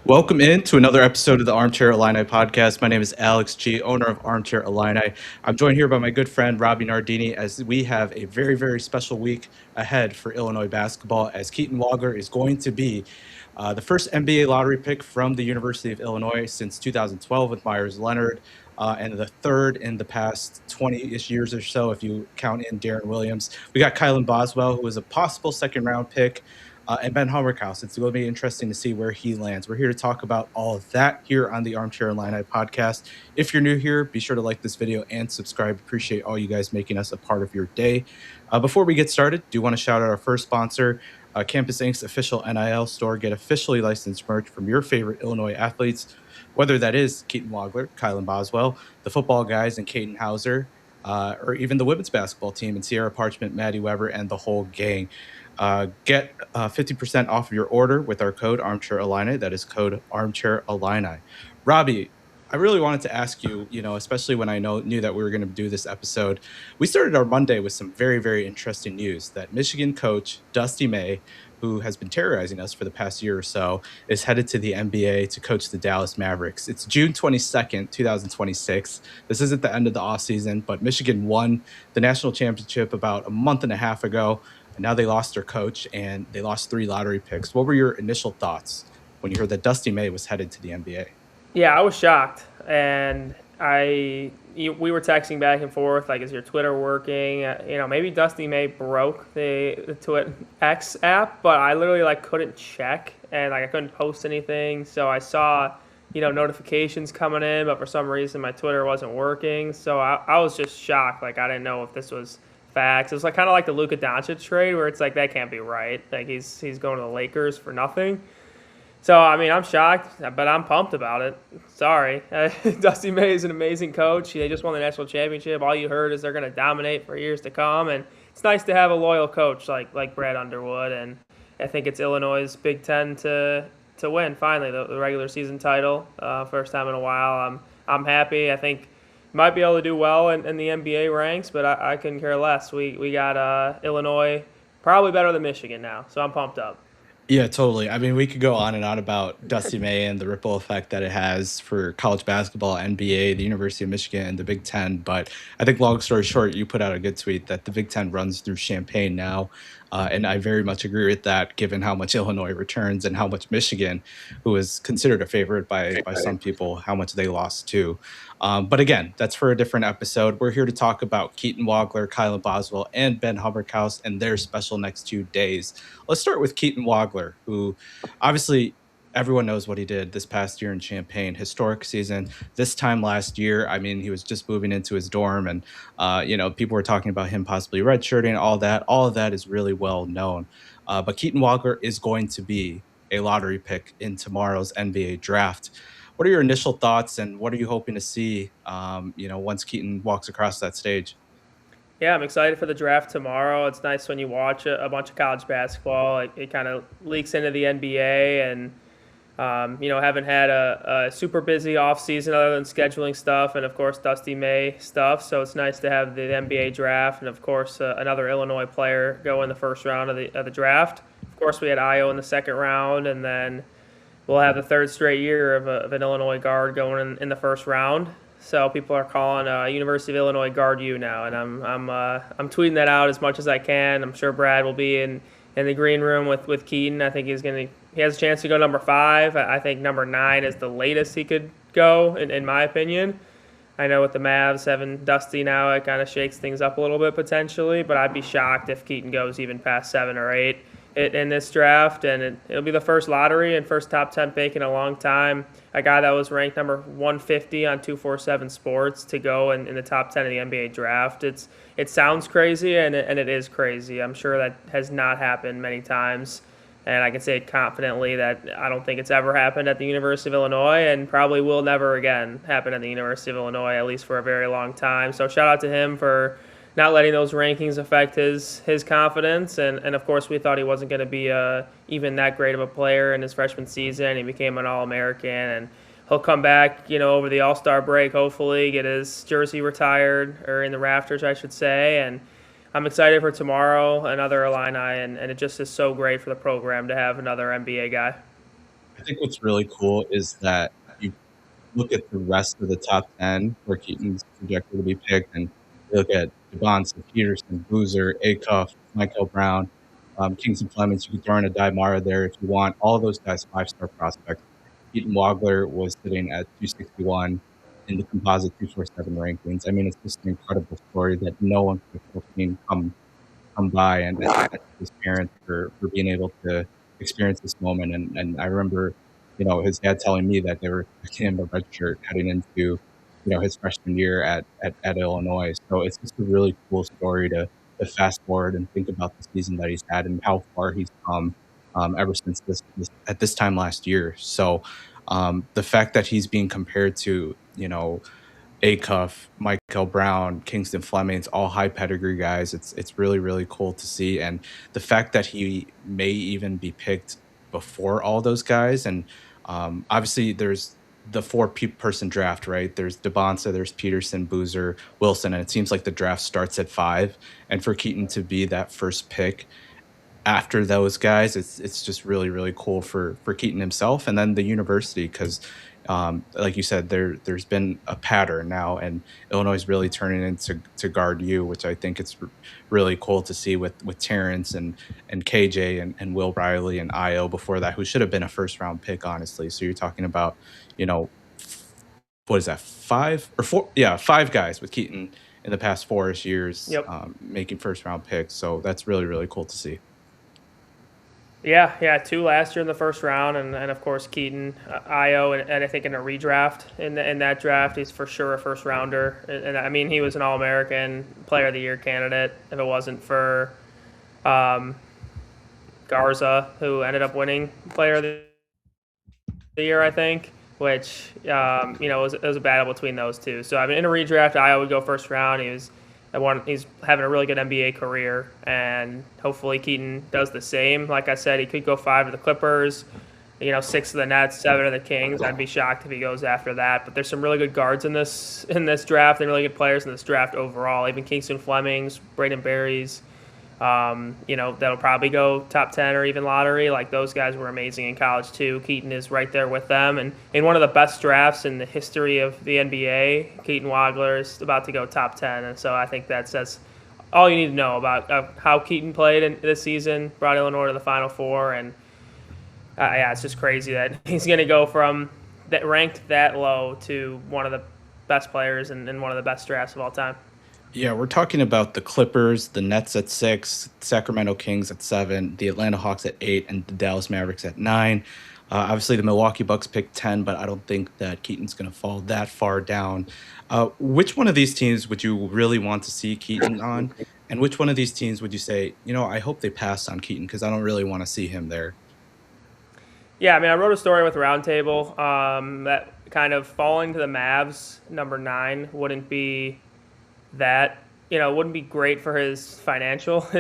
Welcome in to another episode of the Armchair Illini Podcast. My name is Alex G, owner of Armchair Illini. I'm joined here by my good friend Robbie Nardini as we have a very, very special week ahead for Illinois basketball, as Keaton Wagler is going to be the first NBA lottery pick from the University of Illinois since 2012 with Myers Leonard, and the third in the past 20-ish years or so if you count in Darren Williams. We got Kylan Boswell, who is a possible second-round pick. And Ben Humrichous. It's going to be interesting to see where he lands. We're here to talk about all of that here on the Armchair Illini Podcast. If you're new here, be sure to like this video and subscribe. Appreciate all you guys making us a part of your day. Before we get started, do want to shout out our first sponsor, Campus Inc.'s official NIL store. Get officially licensed merch from your favorite Illinois athletes, whether that is Keaton Wagler, Kylan Boswell, the football guys, and Caden Hauser, or even the women's basketball team and Sierra Parchment, Maddie Weber, and the whole gang. Get 50% off of your order with our code Armchair Illini. That is code Armchair Illini. Robbie, I really wanted to ask you, especially when I knew that we were going to do this episode. We started our Monday with some very, very interesting news that Michigan coach Dusty May, who has been terrorizing us for the past year or so, is headed to the NBA to coach the Dallas Mavericks. It's June 22nd, 2026. This isn't the end of the offseason, but Michigan won the national championship about a month and a half ago. And now they lost their coach and they lost 3 lottery picks. What were your initial thoughts when you heard that Dusty May was headed to the NBA? Yeah, I was shocked, and we were texting back and forth, like, is your Twitter working? Maybe Dusty May broke the Twitter X app, but I literally couldn't check, and I couldn't post anything. So I saw notifications coming in, but for some reason my Twitter wasn't working. So I was just shocked. I didn't know if this was facts. It was kind of like the Luka Doncic trade, where it's that can't be right. He's going to the Lakers for nothing. So, I'm shocked, but I'm pumped about it. Sorry. Dusty May is an amazing coach. They just won the national championship. All you heard is they're going to dominate for years to come, and it's nice to have a loyal coach like Brad Underwood, and I think it's Illinois' Big Ten to win, finally, the regular season title, first time in a while. I'm happy. I think might be able to do well in the NBA ranks, but I couldn't care less. We got Illinois probably better than Michigan now, so I'm pumped up. Yeah, totally. We could go on and on about Dusty May and the ripple effect that it has for college basketball, NBA, the University of Michigan, the Big Ten. But I think, long story short, you put out a good tweet that the Big Ten runs through Champaign now. And I very much agree with that, given how much Illinois returns and how much Michigan, who is considered a favorite by some people, how much they lost too. But again, that's for a different episode. We're here to talk about Keaton Wagler, Kylan Boswell, and Ben Humrichous and their special next 2 days. Let's start with Keaton Wagler, who obviously everyone knows what he did this past year in Champaign. Historic season. This time last year, he was just moving into his dorm, and people were talking about him possibly redshirting. All of that is really well known. But Keaton Wagler is going to be a lottery pick in tomorrow's NBA draft. What are your initial thoughts, and what are you hoping to see, once Keaton walks across that stage? Yeah, I'm excited for the draft tomorrow. It's nice when you watch a bunch of college basketball. It kind of leaks into the NBA, and haven't had a super busy offseason other than scheduling stuff and, of course, Dusty May stuff. So it's nice to have the NBA draft and, of course, another Illinois player go in the first round of the draft. Of course, we had Io in the second round, and then we'll have the third straight year of an Illinois guard going in the first round. So people are calling University of Illinois Guard U now, and I'm tweeting that out as much as I can. I'm sure Brad will be in the green room with Keaton. I think he has a chance to go number 5. I think number 9 is the latest he could go, in my opinion. I know with the Mavs having Dusty now, it kind of shakes things up a little bit potentially, but I'd be shocked if Keaton goes even past 7 or 8 in this draft, and it'll be the first lottery and first top 10 pick in a long time. A guy that was ranked number 150 on 247 Sports to go in the top 10 of the NBA draft. It sounds crazy, and it is crazy. I'm sure that has not happened many times, and I can say confidently that I don't think it's ever happened at the University of Illinois, and probably will never again happen at the University of Illinois, at least for a very long time. So shout out to him for not letting those rankings affect his confidence. And of course, we thought he wasn't going to be even that great of a player in his freshman season. He became an All-American, and he'll come back, over the All-Star break, hopefully, get his jersey retired, or in the rafters, I should say. And I'm excited for tomorrow, another Illini, and it just is so great for the program to have another NBA guy. I think what's really cool is that you look at the rest of the top 10 where Keaton's projected to be picked, and you look at Devontae, Peterson, Boozer, Acuff, Michael Brown, Kingston Flemings. You could throw in a Mara there if you want. All of those guys, five-star prospects. Keaton Wagler was sitting at 261 in the composite 247 rankings. I mean, it's just an incredible story that no one could have seen come by, and his parents for being able to experience this moment. And I remember, his dad telling me that they were expecting him to redshirt heading into, his freshman year at Illinois. So it's just a really cool story to fast forward and think about the season that he's had and how far he's come ever since at this time last year. So the fact that he's being compared to, Acuff, Michael Brown, Kingston Flemings, all high pedigree guys. It's really really cool to see, and the fact that he may even be picked before all those guys. And obviously, there's the person draft, right? There's Devontae, there's Peterson, Boozer, Wilson, and it seems like the draft starts at 5. And for Keaton to be that first pick after those guys, it's just really really cool for Keaton himself and then the university because like you said, there's been a pattern now, and Illinois is really turning into to guard you, which I think it's really cool to see with Terrence and KJ and Will Riley and Io before that, who should have been a first round pick, honestly. So you're talking about, you know, what is that, 5 or 4? Yeah, 5 guys with Keaton in the past 4-ish years Yep. making first round picks. So that's really really cool to see. Yeah, 2 last year in the first round, and of course Keaton, Io, and I think in a redraft in that draft, he's for sure a first rounder. And I mean, he was an All-American Player of the Year candidate if it wasn't for Garza, who ended up winning Player of the Year, I think. Which it was a battle between those two. So I mean, in a redraft, Io would go first round. He's having a really good NBA career, and hopefully Keaton does the same. Like I said, he could go 5 to the Clippers, 6 to the Nets, 7 to the Kings. I'd be shocked if he goes after that. But there's some really good guards in this draft, and really good players in this draft overall. Even Kingston Flemings, Braden Berries, that'll probably go top 10 or even lottery. Like, those guys were amazing in college too. Keaton is right there with them. And in one of the best drafts in the history of the NBA, Keaton Wagler is about to go top 10. And so I think that says all you need to know about how Keaton played in this season, brought Illinois to the Final Four. And it's just crazy that he's going to go from that ranked that low to one of the best players and one of the best drafts of all time. Yeah, we're talking about the Clippers, the Nets at 6, Sacramento Kings at 7, the Atlanta Hawks at 8, and the Dallas Mavericks at 9. Obviously, the Milwaukee Bucks picked 10, but I don't think that Keaton's going to fall that far down. Which one of these teams would you really want to see Keaton on? And which one of these teams would you say, I hope they pass on Keaton because I don't really want to see him there? Yeah, I mean, I wrote a story with Roundtable that kind of falling to the Mavs, number 9, wouldn't be wouldn't be great for his financials,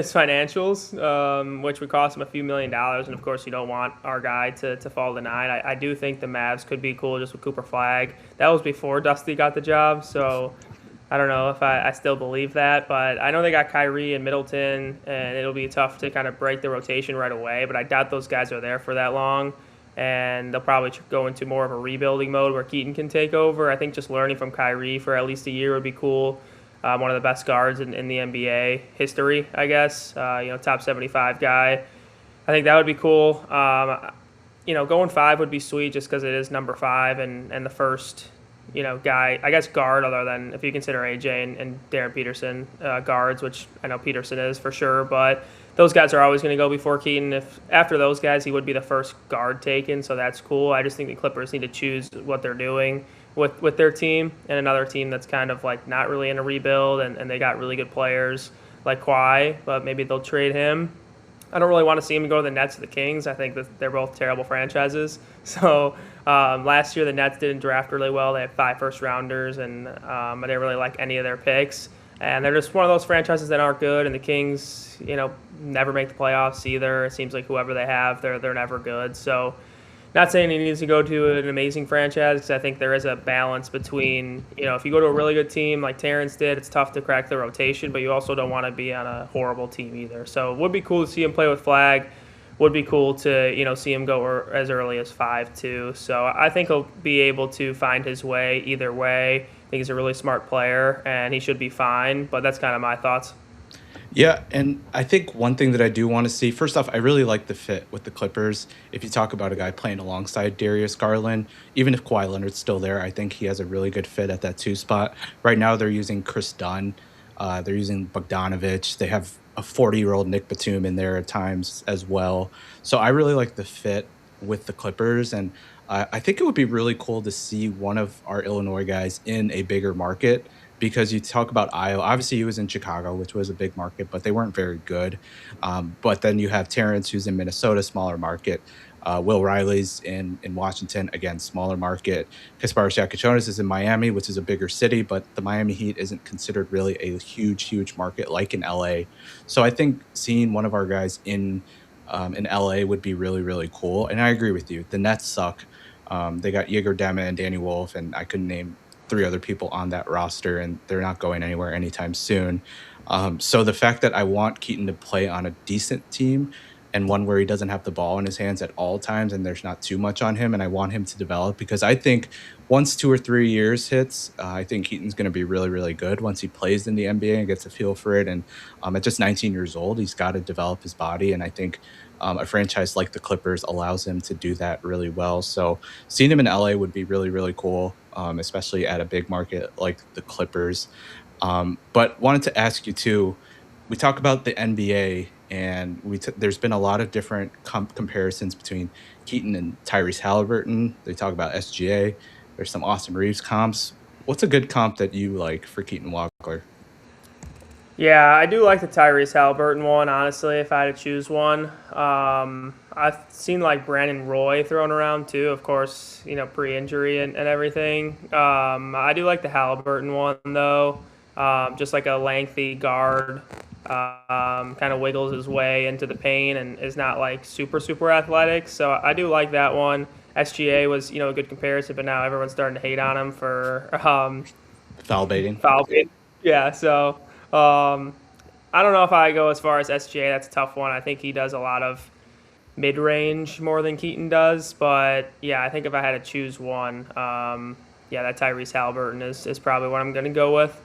which would cost him a few $1 million. And of course, you don't want our guy to fall to 9. I do think the Mavs could be cool just with Cooper Flagg. That was before Dusty got the job, so I don't know if I still believe that. But I know they got Kyrie and Middleton, and it'll be tough to kind of break the rotation right away. But I doubt those guys are there for that long. And they'll probably go into more of a rebuilding mode where Keaton can take over. I think just learning from Kyrie for at least a year would be cool. One of the best guards in the NBA history, I guess. Top 75 guy. I think that would be cool. Going 5 would be sweet just because it is number 5 and the first, guy, I guess, guard, other than if you consider AJ and Darren Peterson guards, which I know Peterson is for sure. But those guys are always going to go before Keaton. If after those guys, he would be the first guard taken, so that's cool. I just think the Clippers need to choose what they're doing with their team, and another team that's kind of like not really in a rebuild, and they got really good players like Kawhi, but maybe they'll trade him. I don't really want to see him go to the Nets or the Kings. I think that they're both terrible franchises. So last year the Nets didn't draft really well. They had 5 first-rounders, and I didn't really like any of their picks. And they're just one of those franchises that aren't good, and the Kings, never make the playoffs either. It seems like whoever they have, they're never good. So not saying he needs to go to an amazing franchise, because I think there is a balance between, if you go to a really good team like Terrence did, it's tough to crack the rotation, but you also don't want to be on a horrible team either. So it would be cool to see him play with Flagg. would be cool to see him go as early as 5 too. So I think he'll be able to find his way either way. I think he's a really smart player and he should be fine. But that's kind of my thoughts. Yeah, and I think one thing that I do want to see, first off, I really like the fit with the Clippers. If you talk about a guy playing alongside Darius Garland, even if Kawhi Leonard's still there, I think he has a really good fit at that 2 spot. Right now, they're using Chris Dunn, they're using Bogdanovich. They have a 40-year-old Nick Batum in there at times as well. So I really like the fit with the Clippers, and I think it would be really cool to see one of our Illinois guys in a bigger market because you talk about Iowa. Obviously, he was in Chicago, which was a big market, but they weren't very good. But then you have Terrence, who's in Minnesota, smaller market. Will Riley's in Washington, again, smaller market. Kasparis Jakucionis is in Miami, which is a bigger city, but the Miami Heat isn't considered really a huge market like in LA. So I think seeing one of our guys in LA would be really cool. And I agree with you. The Nets suck. They got Igor Dema and Danny Wolf, and I couldn't name 3 other people on that roster, and they're not going anywhere anytime soon. So the fact that I want Keaton to play on a decent team and one where he doesn't have the ball in his hands at all times and there's not too much on him, and I want him to develop because I think once 2 or 3 years hits, I think Keaton's going to be really good once he plays in the NBA and gets a feel for it. And at just 19 years old, he's got to develop his body, and I think a franchise like the Clippers allows him to do that really well. So seeing him in LA would be really cool, especially at a big market like the Clippers. But wanted to ask you too. We talk about the NBA, and there's been a lot of different comparisons between Keaton and Tyrese Halliburton. They talk about SGA. There's some Austin Reeves comps. What's a good comp that you like for Keaton Wagler? Yeah, I do like the Tyrese Halliburton one, honestly, if I had to choose one. I've seen like Brandon Roy thrown around too, of course, pre-injury and everything. I do like the Halliburton one, though. Just like a lengthy guard, kind of wiggles his way into the paint and is not like super athletic. So I do like that one. SGA was, a good comparison, but now everyone's starting to hate on him for Foul baiting. foul bait. Yeah, so I don't know if I go as far as SGA. That's a tough one. I think he does a lot of mid-range more than Keaton does. But, yeah, I think if I had to choose one, that Tyrese Halliburton is probably what I'm going to go with.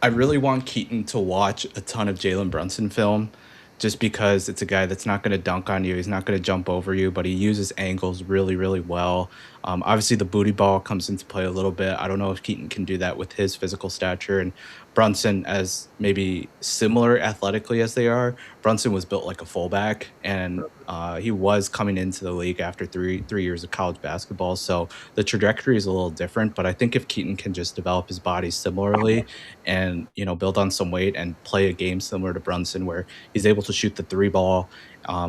I really want Keaton to watch a ton of Jalen Brunson film just because it's a guy that's not going to dunk on you. He's not going to jump over you, but he uses angles really well. Obviously, the booty ball comes into play a little bit. I don't know if Keaton can do that with his physical stature. And Brunson, as maybe similar athletically as they are, Brunson was built like a fullback, and he was coming into the league after three years of college basketball. So the trajectory is a little different. But I think if Keaton can just develop his body similarly and build on some weight and play a game similar to Brunson, where he's able to shoot the 3 ball,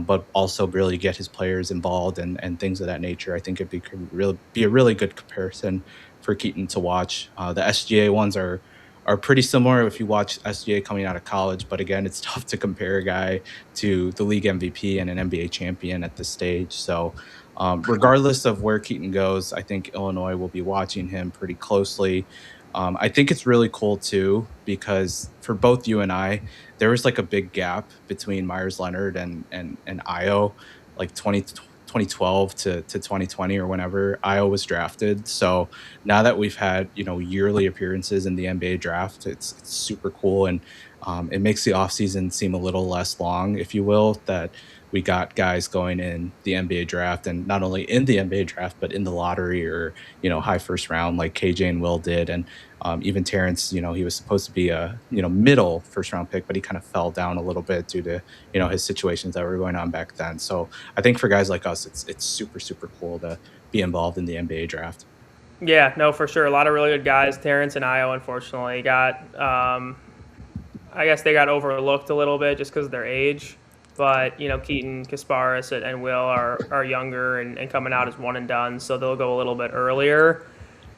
but also really get his players involved and things of that nature, I think it'd be a really good comparison for Keaton to watch. The SGA ones are pretty similar if you watch SGA coming out of college, but again, it's tough to compare a guy to the league MVP and an NBA champion at this stage. So regardless of where Keaton goes, I think Illinois will be watching him pretty closely. I think it's really cool too, because for both you and I, there was like a big gap between Myers Leonard and Io, like 2012 to 2020 or whenever Io was drafted. So now that we've had, yearly appearances in the NBA draft, it's super cool. And it makes the offseason seem a little less long, if you will, that we got guys going in the NBA draft, and not only in the NBA draft, but in the lottery or, high first round like KJ and Will did. And even Terrence, he was supposed to be a, middle first round pick, but he kind of fell down a little bit due to, his situations that were going on back then. So I think for guys like us, it's super cool to be involved in the NBA draft. Yeah, no, for sure. A lot of really good guys. Terrence and Io, unfortunately, I guess they got overlooked a little bit just because of their age. But, Keaton, Kasparis, and Will are younger and coming out as one and done, so they'll go a little bit earlier.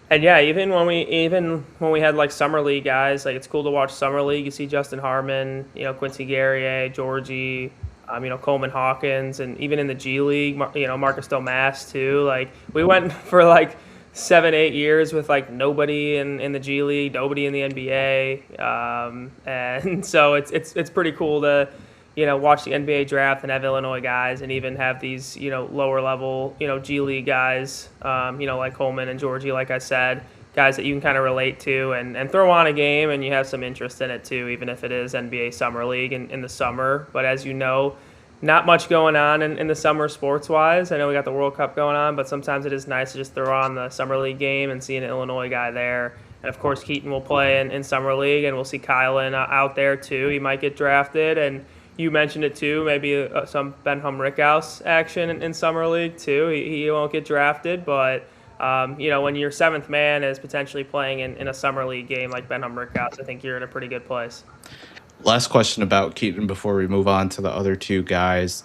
And yeah, even when we had like summer league guys, like it's cool to watch summer league. You see Justin Harmon, Quincy Guerrier, Georgie, Coleman Hawkins, and even in the G League, Marcus Domas too. Like we went for like 7-8 years with like nobody in the G League, nobody in the NBA, and so it's pretty cool to watch the NBA draft and have Illinois guys and even have these, lower level, G League guys, like Coleman and Georgie, like I said, guys that you can kind of relate to and throw on a game and you have some interest in it too, even if it is NBA Summer League in the summer. But as you know, not much going on in the summer sports-wise. I know we got the World Cup going on, but sometimes it is nice to just throw on the Summer League game and see an Illinois guy there. And, of course, Keaton will play in Summer League, and we'll see Kylan out there too. He might get drafted. And you mentioned it too, maybe some Ben Humrichous action in Summer League too. He won't get drafted, but when your seventh man is potentially playing in a Summer League game like Ben Humrichous, I think you're in a pretty good place. Last question about Keaton before we move on to the other two guys.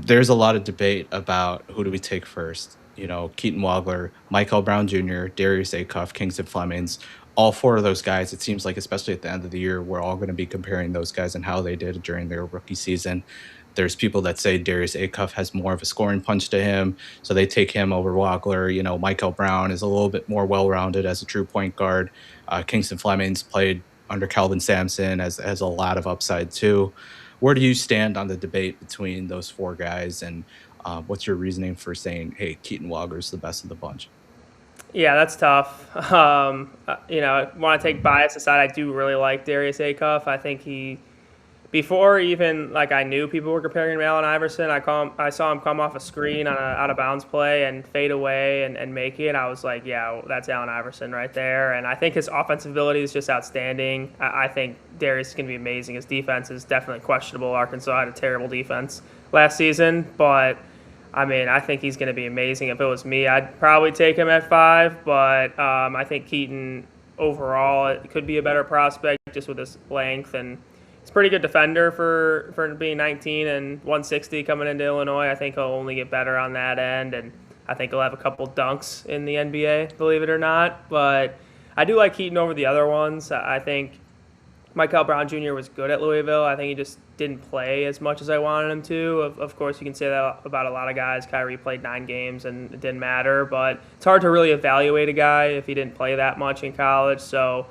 There's a lot of debate about who do we take first. Keaton Wagler, Michael Brown Jr., Darius Acuff, Kingston Flemings. All four of those guys, it seems like, especially at the end of the year, we're all going to be comparing those guys and how they did during their rookie season. There's people that say Darius Acuff has more of a scoring punch to him, so they take him over Wagler. Michael Brown is a little bit more well-rounded as a true point guard. Kingston Flemings played under Calvin Sampson has a lot of upside too. Where do you stand on the debate between those four guys, and what's your reasoning for saying, hey, Keaton Wagler's the best of the bunch? Yeah, that's tough. I want to take bias aside. I do really like Darius Acuff. I think before even I knew people were comparing him to Allen Iverson, I saw him come off a screen on an out of bounds play and fade away and make it. I was like, yeah, that's Allen Iverson right there. And I think his offensive ability is just outstanding. I think Darius is going to be amazing. His defense is definitely questionable. Arkansas had a terrible defense last season, but I think he's going to be amazing. If it was me, I'd probably take him at 5, but I think Keaton overall it could be a better prospect just with his length, and he's a pretty good defender for being 19 and 160 coming into Illinois. I think he'll only get better on that end, and I think he'll have a couple dunks in the NBA, believe it or not. But I do like Keaton over the other ones. I think Michael Brown Jr. was good at Louisville. I think he just didn't play as much as I wanted him to. Of course, you can say that about a lot of guys. Kyrie played 9 games and it didn't matter, but it's hard to really evaluate a guy if he didn't play that much in college. So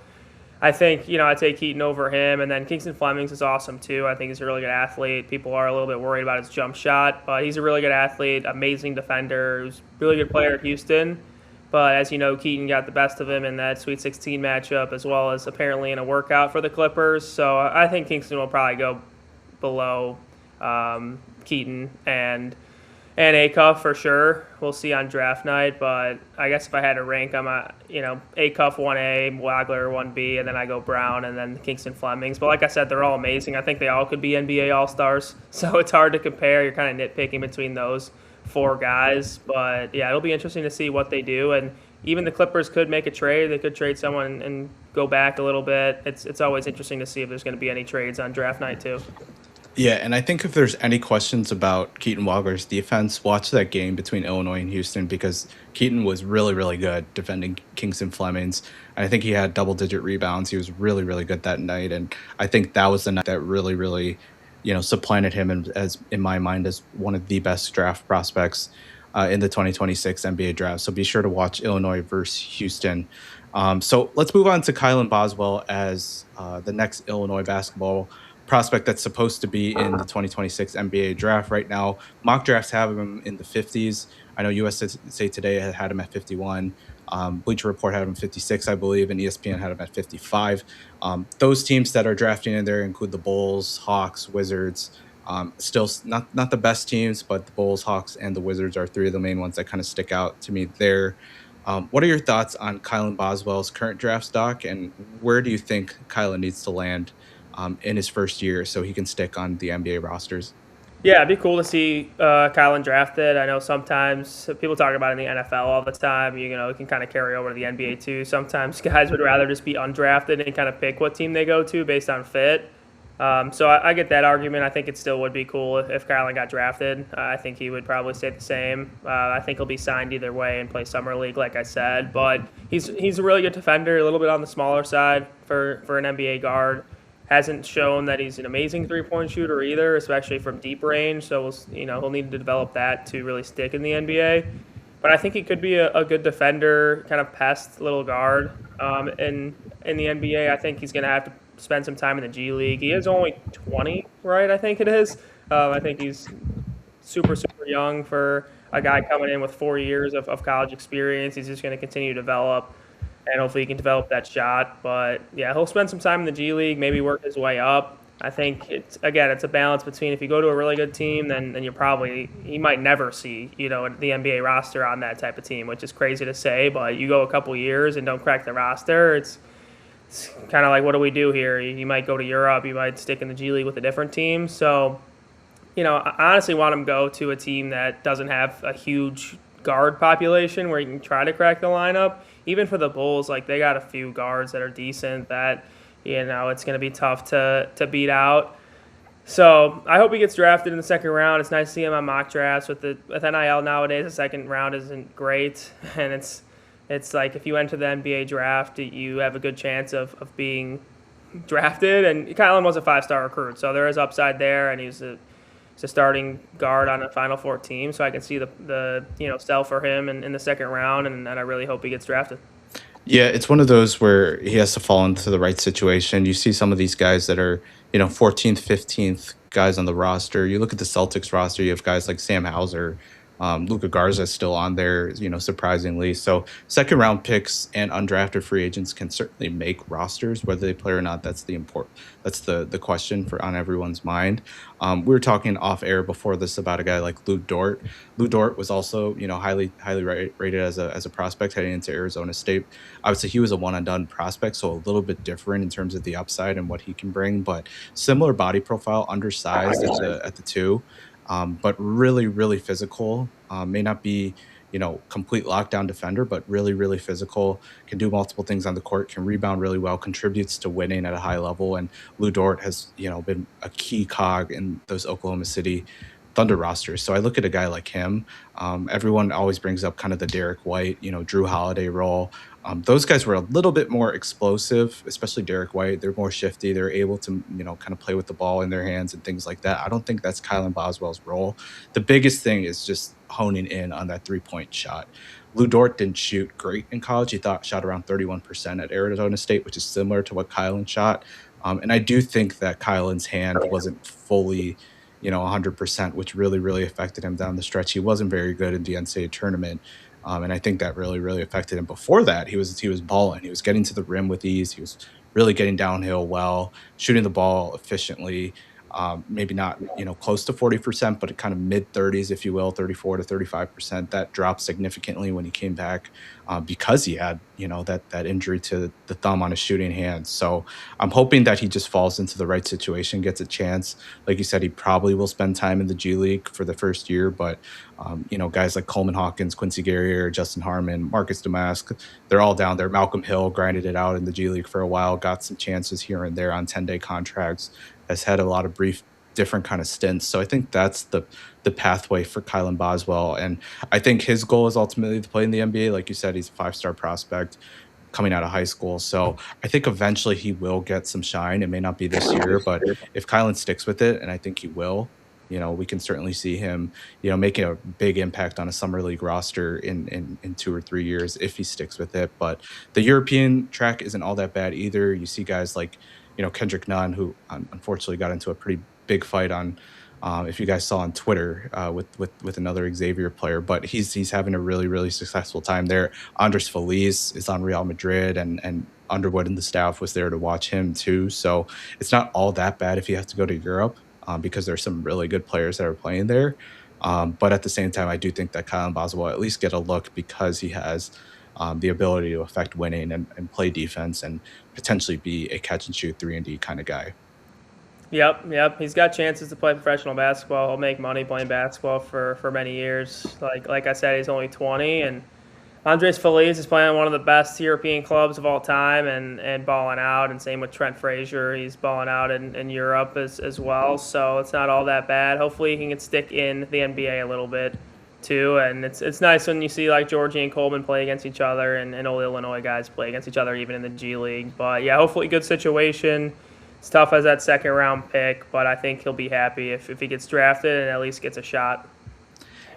I think, I'd take Keaton over him. And then Kingston Flemings is awesome too. I think he's a really good athlete. People are a little bit worried about his jump shot, but he's a really good athlete, amazing defender, who's a really good player at Houston. But as you know, Keaton got the best of him in that Sweet 16 matchup, as well as apparently in a workout for the Clippers. So I think Kingston will probably go below Keaton and Acuff for sure. We'll see on draft night. But I guess if I had to rank them, Acuff 1A, Wagler 1B, and then I go Brown and then Kingston Flemings. But like I said, they're all amazing. I think they all could be NBA All-Stars. So it's hard to compare. You're kind of nitpicking between those 4 guys, but yeah, it'll be interesting to see what they do. And even the Clippers could make a trade. They could trade someone and go back a little bit. It's always interesting to see if there's going to be any trades on draft night too. Yeah, and I think if there's any questions about Keaton Wagler's defense, watch that game between Illinois and Houston, because Keaton was really, really good defending Kingston Flemings. And I think he had double-digit rebounds. He was really, really good that night, and I think that was the night that really, really supplanted him in my mind as one of the best draft prospects in the 2026 NBA draft. So be sure to watch Illinois versus Houston. So let's move on to Kylan Boswell as the next Illinois basketball prospect that's supposed to be in the 2026 NBA draft. Right now, mock drafts have him in the 50s. I know USA Today had him at 51. Bleacher Report had him 56, I believe, and ESPN had him at 55. Those teams that are drafting in there include the Bulls, Hawks, Wizards. Still not the best teams, but the Bulls, Hawks, and the Wizards are 3 of the main ones that kind of stick out to me there. What are your thoughts on Kylan Boswell's current draft stock, and where do you think Kylan needs to land in his first year so he can stick on the NBA rosters? Yeah, it'd be cool to see Kylan drafted. I know sometimes people talk about it in the NFL all the time. It can kind of carry over to the NBA too. Sometimes guys would rather just be undrafted and kind of pick what team they go to based on fit. So I get that argument. I think it still would be cool if Kylan got drafted. I think he would probably say the same. I think he'll be signed either way and play summer league, like I said. But he's a really good defender, a little bit on the smaller side for an NBA guard. Hasn't shown that he's an amazing three-point shooter either, especially from deep range. So he'll need to develop that to really stick in the NBA. But I think he could be a good defender, kind of pest little guard. in the NBA. I think he's going to have to spend some time in the G League. He is only 20, right? I think it is. I think he's super young for a guy coming in with 4 years of college experience. He's just going to continue to develop, and hopefully he can develop that shot. But yeah, he'll spend some time in the G League, maybe work his way up. I think it's a balance between if you go to a really good team, then you might never see the NBA roster on that type of team, which is crazy to say. But you go a couple years and don't crack the roster, it's kind of like, what do we do here? You might go to Europe, you might stick in the G League with a different team. So I honestly want him to go to a team that doesn't have a huge guard population where you can try to crack the lineup. Even for the Bulls, like, they got a few guards that are decent that it's going to be tough to beat out. So I hope he gets drafted in the second round. It's nice to see him on mock drafts. With NIL nowadays, the second round isn't great, and it's like if you enter the NBA draft, you have a good chance of being drafted. And Kylan was a 5-star recruit, so there is upside there, and he's a starting guard on a Final Four team. So I can see the sell for him in the second round, and I really hope he gets drafted. Yeah, it's one of those where he has to fall into the right situation. You see some of these guys that are, 14th, 15th guys on the roster. You look at the Celtics roster, you have guys like Sam Hauser, Luka Garza still on there, surprisingly. So second round picks and undrafted free agents can certainly make rosters, whether they play or not. That's the question on everyone's mind. We were talking off air before this about a guy like Lou Dort. Lou Dort was also, highly rated as a prospect heading into Arizona State. Obviously, he was a one and done prospect, so a little bit different in terms of the upside and what he can bring, but similar body profile, undersized at the two. But really, really physical. May not be, complete lockdown defender, but really, really physical. Can do multiple things on the court. Can rebound really well. Contributes to winning at a high level. And Lou Dort has, been a key cog in those Oklahoma City Thunder rosters. So I look at a guy like him. Everyone always brings up kind of the Derek White, Drew Holiday role. Those guys were a little bit more explosive, especially Derek White. They're more shifty. They're able to, kind of play with the ball in their hands and things like that. I don't think that's Kylan Boswell's role. The biggest thing is just honing in on that 3-point shot. Lou Dort didn't shoot great in college. He shot around 31% at Arizona State, which is similar to what Kylan shot. And I do think that Kylan's hand wasn't fully 100%, which really, really affected him down the stretch. He wasn't very good in the NCAA tournament. And I think that really, really affected him. Before that, he was balling. He was getting to the rim with ease. He was really getting downhill well, shooting the ball efficiently. Maybe not, close to 40%, but kind of mid 30s, if you will, 34 to 35%. That dropped significantly when he came back because he had, that injury to the thumb on his shooting hand. So I'm hoping that he just falls into the right situation, gets a chance. Like you said, he probably will spend time in the G League for the first year, but guys like Coleman Hawkins, Quincy Guerrier, Justin Harmon, Marcus Damask, they're all down there. Malcolm Hill grinded it out in the G League for a while, got some chances here and there on 10-day contracts, has had a lot of brief different kind of stints. So I think that's the pathway for Kylan Boswell. And I think his goal is ultimately to play in the NBA. Like you said, he's a 5-star prospect coming out of high school. So I think eventually he will get some shine. It may not be this year, but if Kylan sticks with it, and I think he will, we can certainly see him, making a big impact on a summer league roster in 2 or 3 years if he sticks with it. But the European track isn't all that bad either. You see guys like, Kendrick Nunn, who unfortunately got into a pretty big fight on, if you guys saw on Twitter, with another Xavier player, but he's having a really, really successful time there. Andres Feliz is on Real Madrid, and Underwood and the staff was there to watch him too. So it's not all that bad if you have to go to Europe, because there's some really good players that are playing there. But at the same time, I do think that Kylan Boswell will at least get a look because he has the ability to affect winning and play defense and potentially be a catch and shoot 3-and-D kind of guy. Yep. He's got chances to play professional basketball. He'll make money playing basketball for many years. Like I said, he's only 20, and Andres Feliz is playing one of the best European clubs of all time and balling out, and same with Trent Frazier. He's balling out in Europe as well, so it's not all that bad. Hopefully he can stick in the NBA a little bit too, and it's nice when you see like Georgie and Coleman play against each other and old Illinois guys play against each other even in the G League. But yeah, hopefully good situation. It's tough as that second round pick, but I think he'll be happy if he gets drafted and at least gets a shot.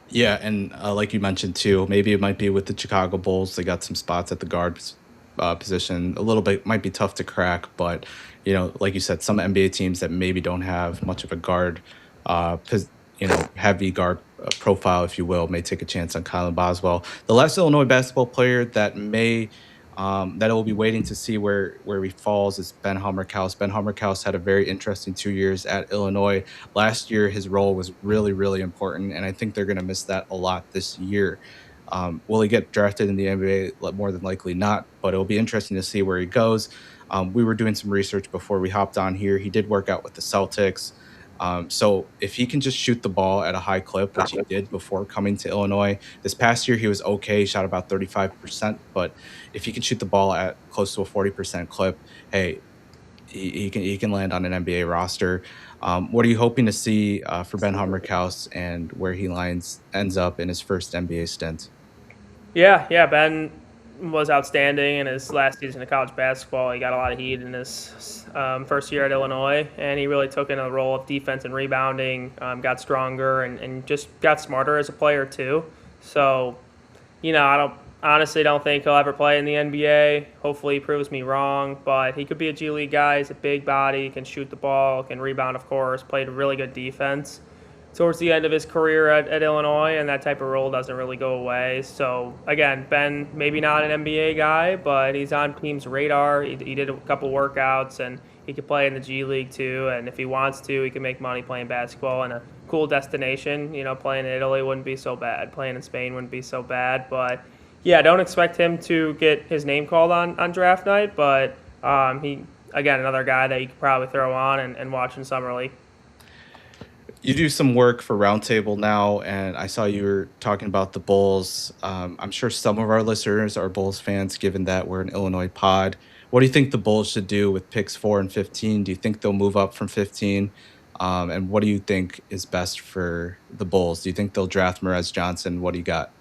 Yeah, and like you mentioned too, maybe it might be with the Chicago Bulls. They got some spots at the guard position. A little bit might be tough to crack, but like you said, some NBA teams that maybe don't have much of a guard, heavy guard profile, if you will, may take a chance on Kylan Boswell. The last Illinois basketball player that will be waiting to see where he falls is Ben Humrichous. Ben Humrichous had a very interesting 2 years at Illinois. Last year, his role was really, really important, and I think they're going to miss that a lot this year. Will he get drafted in the NBA? More than likely not, but it'll be interesting to see where he goes. We were doing some research before we hopped on here. He did work out with the Celtics. So if he can just shoot the ball at a high clip, which he did before coming to Illinois, this past year he was okay, shot about 35%. But if he can shoot the ball at close to a 40% clip, hey, he can land on an NBA roster. What are you hoping to see for Ben Humrichous and where he ends up in his first NBA stint? Yeah, Ben was outstanding in his last season of college basketball. He got a lot of heat in his first year at Illinois, and he really took in a role of defense and rebounding, got stronger, and just got smarter as a player too. So, I honestly don't think he'll ever play in the NBA. Hopefully he proves me wrong, but he could be a G League guy. He's a big body, can shoot the ball, can rebound, of course, played really good defense towards the end of his career at Illinois, and that type of role doesn't really go away. So, again, Ben, maybe not an NBA guy, but he's on teams' radar. He did a couple workouts, and he could play in the G League too, and if he wants to, he can make money playing basketball in a cool destination. Playing in Italy wouldn't be so bad. Playing in Spain wouldn't be so bad, but yeah, don't expect him to get his name called on draft night, but he, again, another guy that you could probably throw on and watch in Summer League. You do some work for Roundtable now, and I saw you were talking about the Bulls. I'm sure some of our listeners are Bulls fans, given that we're an Illinois pod. What do you think the Bulls should do with picks 4 and 15? Do you think they'll move up from 15? And what do you think is best for the Bulls? Do you think they'll draft Myers Johnson? What do you got?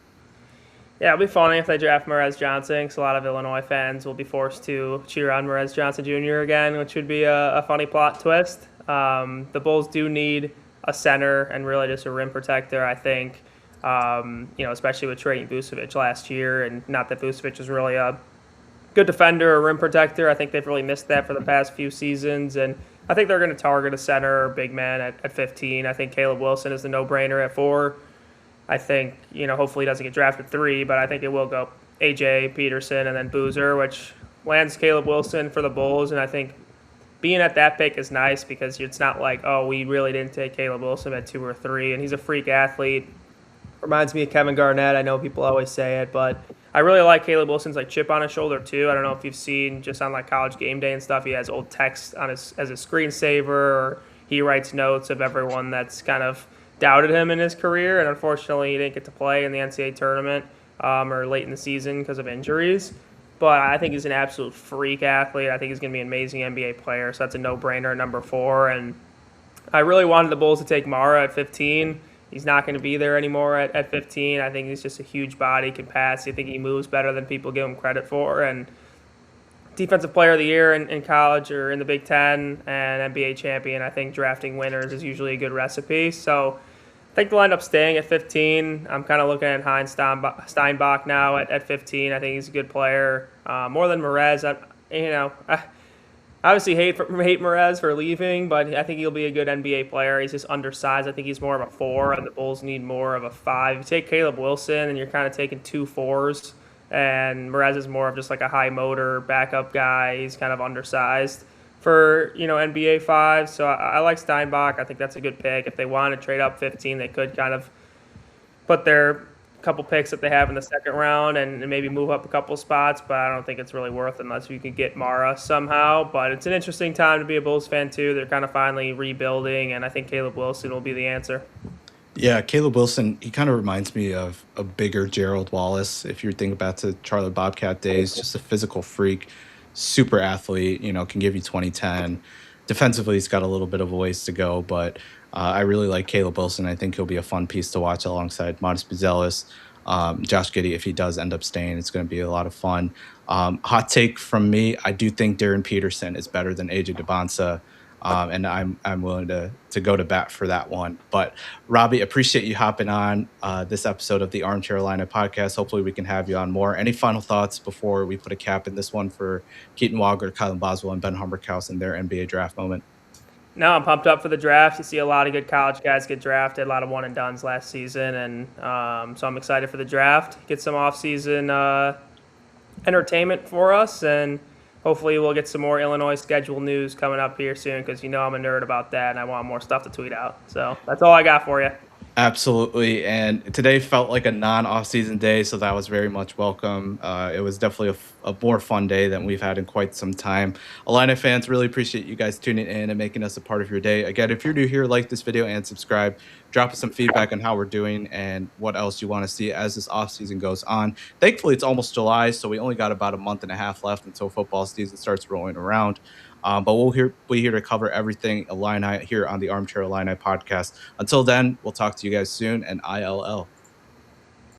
Yeah, it'll be funny if they draft Myers Johnson, because a lot of Illinois fans will be forced to cheer on Myers Johnson Jr. again, which would be a funny plot twist. The Bulls do need a center and really just a rim protector, I think, especially with trading Vucevic last year. And not that Vucevic is really a good defender or rim protector. I think they've really missed that for the past few seasons. And I think they're going to target a center or big man at 15. I think Caleb Wilson is the no-brainer at 4. I think, hopefully he doesn't get drafted 3, but I think it will go AJ, Peterson, and then Boozer, which lands Caleb Wilson for the Bulls. And I think being at that pick is nice because it's not like, oh, we really didn't take Caleb Wilson at 2 or 3, and he's a freak athlete. Reminds me of Kevin Garnett. I know people always say it, but I really like Caleb Wilson's chip on his shoulder too. I don't know if you've seen just on College Game Day and stuff. He has old text on as a screensaver, or he writes notes of everyone that's kind of doubted him in his career, and unfortunately he didn't get to play in the NCAA tournament or late in the season because of injuries. But I think he's an absolute freak athlete. I think he's going to be an amazing NBA player, so that's a no-brainer at number 4. And I really wanted the Bulls to take Mara at 15. He's not going to be there anymore at 15. I think he's just a huge body, can pass. I think he moves better than people give him credit for. And Defensive Player of the Year in college or in the Big Ten and NBA champion, I think drafting winners is usually a good recipe. So I think they'll end up staying at 15. I'm kind of looking at Heinz Steinbach now at 15. I think he's a good player, more than Merez. I obviously hate Merez for leaving, but I think he'll be a good NBA player. He's just undersized. I think he's more of a 4, and the Bulls need more of a 5. If you take Caleb Wilson, and you're kind of taking 2 4s, and Merez is more of just a high motor backup guy. He's kind of undersized for NBA 5. So I like Steinbach. I think that's a good pick. If they want to trade up 15, they could kind of put their couple picks that they have in the second round and maybe move up a couple spots, but I don't think it's really worth it unless you could get Mara somehow. But it's an interesting time to be a Bulls fan too. They're kind of finally rebuilding, and I think Caleb Wilson will be the answer. Yeah, Caleb Wilson, he kind of reminds me of a bigger Gerald Wallace. If you think about the Charlotte Bobcat days, just a physical freak, super athlete, can give you 20-10. Defensively, he's got a little bit of a ways to go, but I really like Caleb Wilson. I think he'll be a fun piece to watch alongside Modest Buzelis. Josh Giddey, if he does end up staying, it's going to be a lot of fun. Hot take from me, I do think Darren Peterson is better than AJ Debonsa. and I'm willing to go to bat for that one. But Robbie, appreciate you hopping on this episode of the Armchair Illini Podcast. Hopefully, we can have you on more. Any final thoughts before we put a cap in this one for Keaton Wagler, Kylan Boswell, and Ben Humrichous in their NBA draft moment? No, I'm pumped up for the draft. You see a lot of good college guys get drafted, a lot of one and dones last season, and so I'm excited for the draft. Get some off-season entertainment for us, and hopefully we'll get some more Illinois schedule news coming up here soon because I'm a nerd about that, and I want more stuff to tweet out. So that's all I got for you. Absolutely. And today felt like a non-off-season day, so that was very much welcome. It was definitely a more fun day than we've had in quite some time. Illini fans, really appreciate you guys tuning in and making us a part of your day. Again, if you're new here, like this video and subscribe. Drop us some feedback on how we're doing and what else you want to see as this offseason goes on. Thankfully, it's almost July, so we only got about a month and a half left until football season starts rolling around. But we're here to cover everything Illini here on the Armchair Illini podcast. Until then, we'll talk to you guys soon, and ILL.